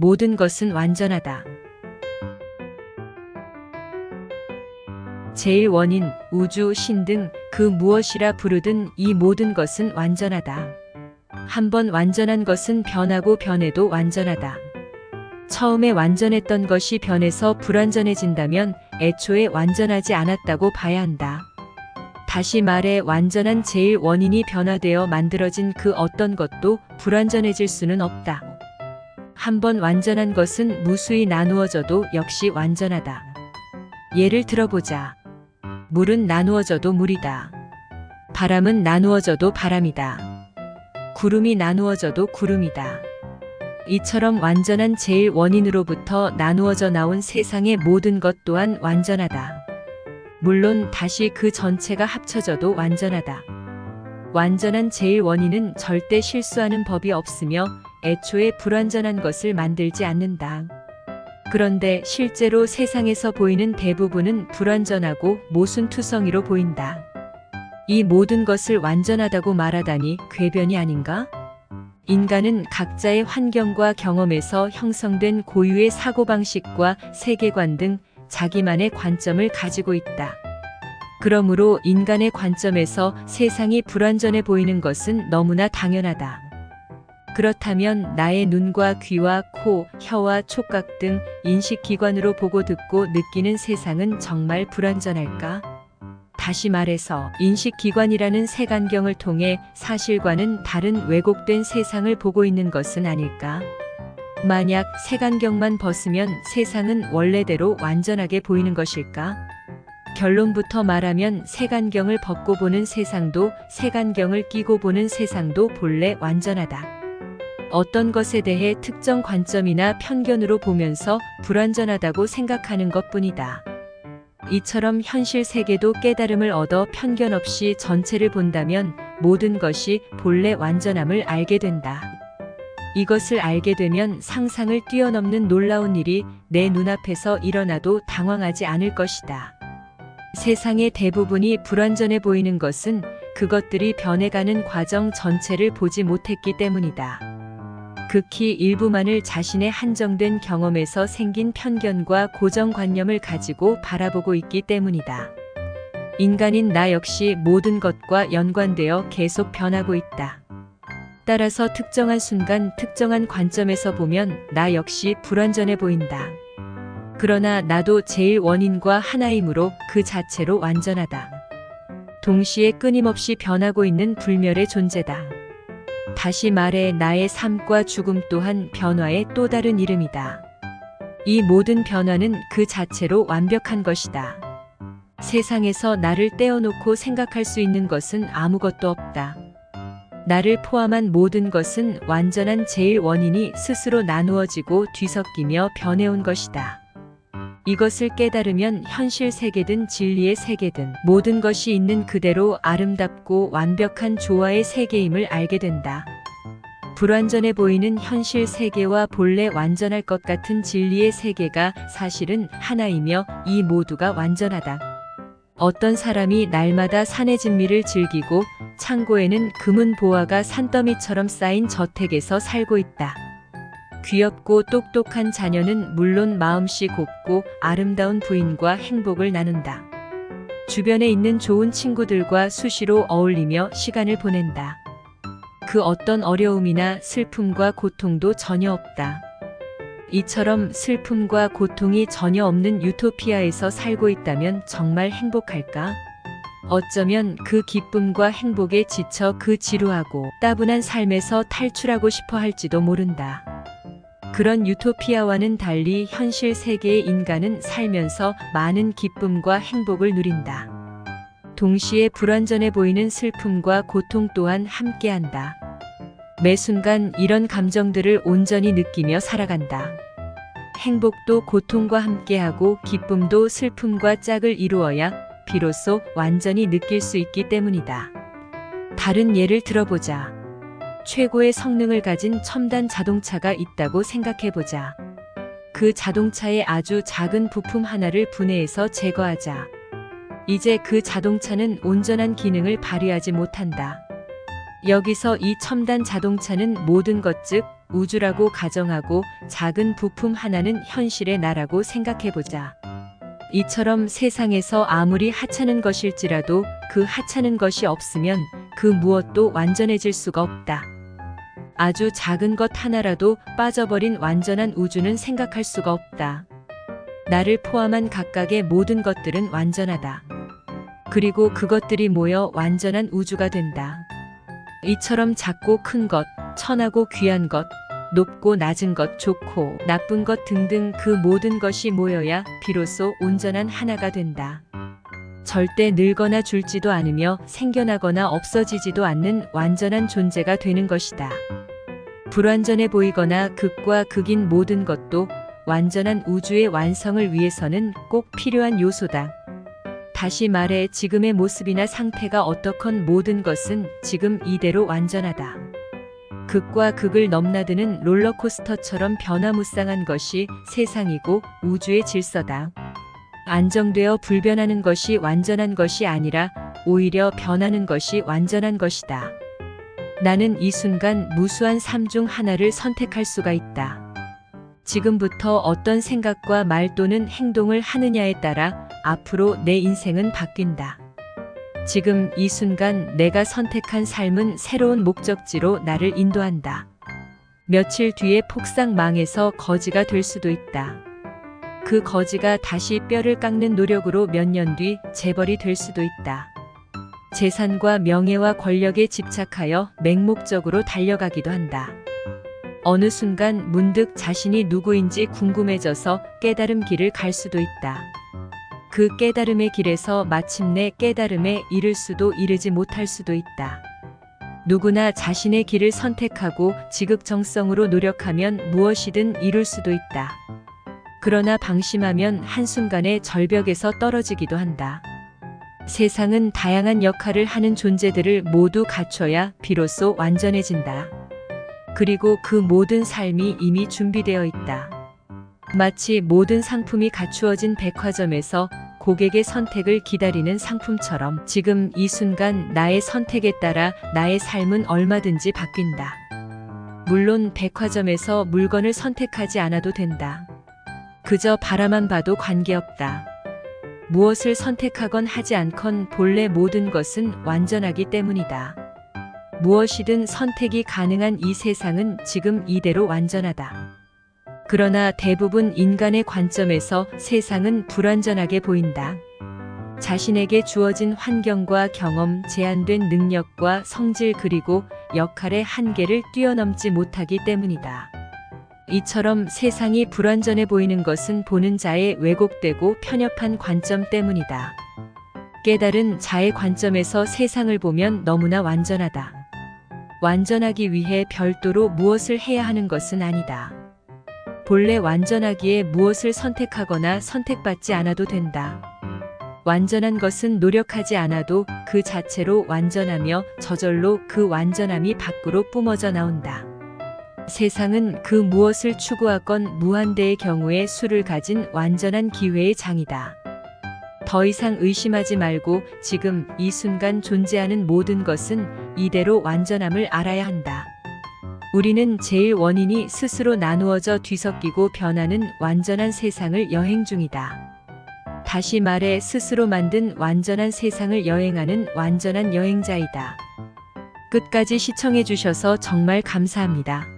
모든 것은 완전하다. 제1원인, 우주, 신 등 그 무엇이라 부르든 이 모든 것은 완전하다. 한번 완전한 것은 변하고 변해도 완전하다. 처음에 완전했던 것이 변해서 불완전해진다면 애초에 완전하지 않았다고 봐야 한다. 다시 말해 완전한 제1원인이 변화되어 만들어진 그 어떤 것도 불완전해질 수는 없다. 한번 완전한 것은 무수히 나누어져도 역시 완전하다. 예를 들어보자. 물은 나누어져도 물이다. 바람은 나누어져도 바람이다. 구름이 나누어져도 구름이다. 이처럼 완전한 제1원인으로부터 나누어져 나온 세상의 모든 것 또한 완전하다. 물론 다시 그 전체가 합쳐져도 완전하다. 완전한 제1원인은 절대 실수하는 법이 없으며 애초에 불완전한 것을 만들지 않는다. 그런데 실제로 세상에서 보이는 대부분은 불완전하고 모순투성이로 보인다. 이 모든 것을 완전하다고 말하다니 궤변이 아닌가? 인간은 각자의 환경과 경험에서 형성된 고유의 사고방식과 세계관 등 자기만의 관점을 가지고 있다. 그러므로 인간의 관점에서 세상이 불완전해 보이는 것은 너무나 당연하다. 그렇다면 나의 눈과 귀와 코, 혀와 촉각 등 인식기관으로 보고 듣고 느끼는 세상은 정말 불완전할까? 다시 말해서 인식기관이라는 색안경을 통해 사실과는 다른 왜곡된 세상을 보고 있는 것은 아닐까? 만약 색안경만 벗으면 세상은 원래대로 완전하게 보이는 것일까? 결론부터 말하면 색안경을 벗고 보는 세상도 색안경을 끼고 보는 세상도 본래 완전하다. 어떤 것에 대해 특정 관점이나 편견으로 보면서 불완전하다고 생각하는 것뿐이다. 이처럼 현실 세계도 깨달음을 얻어 편견 없이 전체를 본다면 모든 것이 본래 완전함을 알게 된다. 이것을 알게 되면 상상을 뛰어넘는 놀라운 일이 내 눈앞에서 일어나도 당황하지 않을 것이다. 세상의 대부분이 불완전해 보이는 것은 그것들이 변해가는 과정 전체를 보지 못했기 때문이다. 극히 일부만을 자신의 한정된 경험에서 생긴 편견과 고정관념을 가지고 바라보고 있기 때문이다. 인간인 나 역시 모든 것과 연관되어 계속 변하고 있다. 따라서 특정한 순간 특정한 관점에서 보면 나 역시 불완전해 보인다. 그러나 나도 제1원인과 하나이므로 그 자체로 완전하다. 동시에 끊임없이 변하고 있는 불멸의 존재다. 다시 말해 나의 삶과 죽음 또한 변화의 또 다른 이름이다. 이 모든 변화는 그 자체로 완벽한 것이다. 세상에서 나를 떼어놓고 생각할 수 있는 것은 아무것도 없다. 나를 포함한 모든 것은 완전한 제1원인이 스스로 나누어지고 뒤섞이며 변해온 것이다. 이것을 깨달으면 현실 세계든 진리의 세계든 모든 것이 있는 그대로 아름답고 완벽한 조화의 세계임을 알게 된다. 불완전해 보이는 현실 세계와 본래 완전할 것 같은 진리의 세계가 사실은 하나이며 이 모두가 완전하다. 어떤 사람이 날마다 산의 진미를 즐기고 창고에는 금은 보화가 산더미처럼 쌓인 저택에서 살고 있다. 귀엽고 똑똑한 자녀는 물론 마음씨 곱고 아름다운 부인과 행복을 나눈다. 주변에 있는 좋은 친구들과 수시로 어울리며 시간을 보낸다. 그 어떤 어려움이나 슬픔과 고통도 전혀 없다. 이처럼 슬픔과 고통이 전혀 없는 유토피아에서 살고 있다면 정말 행복할까? 어쩌면 그 기쁨과 행복에 지쳐 그 지루하고 따분한 삶에서 탈출하고 싶어 할지도 모른다. 그런 유토피아와는 달리 현실 세계의 인간은 살면서 많은 기쁨과 행복을 누린다. 동시에 불완전해 보이는 슬픔과 고통 또한 함께한다. 매 순간 이런 감정들을 온전히 느끼며 살아간다. 행복도 고통과 함께하고 기쁨도 슬픔과 짝을 이루어야 비로소 완전히 느낄 수 있기 때문이다. 다른 예를 들어보자. 최고의 성능을 가진 첨단 자동차가 있다고 생각해보자. 그 자동차의 아주 작은 부품 하나를 분해해서 제거하자. 이제 그 자동차는 온전한 기능을 발휘하지 못한다. 여기서 이 첨단 자동차는 모든 것 즉 우주라고 가정하고 작은 부품 하나는 현실의 나라고 생각해보자. 이처럼 세상에서 아무리 하찮은 것일지라도 그 하찮은 것이 없으면 그 무엇도 완전해질 수가 없다. 아주 작은 것 하나라도 빠져버린 완전한 우주는 생각할 수가 없다. 나를 포함한 각각의 모든 것들은 완전하다. 그리고 그것들이 모여 완전한 우주가 된다. 이처럼 작고 큰 것, 천하고 귀한 것, 높고 낮은 것, 좋고 나쁜 것 등등 그 모든 것이 모여야 비로소 온전한 하나가 된다. 절대 늙거나 줄지도 않으며 생겨나거나 없어지지도 않는 완전한 존재가 되는 것이다. 불완전해 보이거나 극과 극인 모든 것도 완전한 우주의 완성을 위해서는 꼭 필요한 요소다. 다시 말해 지금의 모습이나 상태가 어떻건 모든 것은 지금 이대로 완전하다. 극과 극을 넘나드는 롤러코스터처럼 변화무쌍한 것이 세상이고 우주의 질서다. 안정되어 불변하는 것이 완전한 것이 아니라 오히려 변하는 것이 완전한 것이다. 나는 이 순간 무수한 삶 중 하나를 선택할 수가 있다. 지금부터 어떤 생각과 말 또는 행동을 하느냐에 따라 앞으로 내 인생은 바뀐다. 지금 이 순간 내가 선택한 삶은 새로운 목적지로 나를 인도한다. 며칠 뒤에 폭삭 망해서 거지가 될 수도 있다. 그 거지가 다시 뼈를 깎는 노력으로 몇 년 뒤 재벌이 될 수도 있다. 재산과 명예와 권력에 집착하여 맹목적으로 달려가기도 한다. 어느 순간 문득 자신이 누구인지 궁금해져서 깨달음 길을 갈 수도 있다. 그 깨달음의 길에서 마침내 깨달음에 이를 수도 이르지 못할 수도 있다. 누구나 자신의 길을 선택하고 지극정성으로 노력하면 무엇이든 이룰 수도 있다. 그러나 방심하면 한순간에 절벽에서 떨어지기도 한다. 세상은 다양한 역할을 하는 존재들을 모두 갖춰야 비로소 완전해진다. 그리고 그 모든 삶이 이미 준비되어 있다. 마치 모든 상품이 갖추어진 백화점에서 고객의 선택을 기다리는 상품처럼 지금 이 순간 나의 선택에 따라 나의 삶은 얼마든지 바뀐다. 물론 백화점에서 물건을 선택하지 않아도 된다. 그저 바라만 봐도 관계없다. 무엇을 선택하건 하지 않건 본래 모든 것은 완전하기 때문이다. 무엇이든 선택이 가능한 이 세상은 지금 이대로 완전하다. 그러나 대부분 인간의 관점에서 세상은 불완전하게 보인다. 자신에게 주어진 환경과 경험, 제한된 능력과 성질 그리고 역할의 한계를 뛰어넘지 못하기 때문이다. 이처럼 세상이 불완전해 보이는 것은 보는 자의 왜곡되고 편협한 관점 때문이다. 깨달은 자의 관점에서 세상을 보면 너무나 완전하다. 완전하기 위해 별도로 무엇을 해야 하는 것은 아니다. 본래 완전하기에 무엇을 선택하거나 선택받지 않아도 된다. 완전한 것은 노력하지 않아도 그 자체로 완전하며 저절로 그 완전함이 밖으로 뿜어져 나온다. 세상은 그 무엇을 추구하건 무한대의 경우에 수를 가진 완전한 기회의 장이다. 더 이상 의심하지 말고 지금 이 순간 존재하는 모든 것은 이대로 완전함을 알아야 한다. 우리는 제일 원인이 스스로 나누어져 뒤섞이고 변하는 완전한 세상을 여행 중이다. 다시 말해 스스로 만든 완전한 세상을 여행하는 완전한 여행자이다. 끝까지 시청해 주셔서 정말 감사합니다.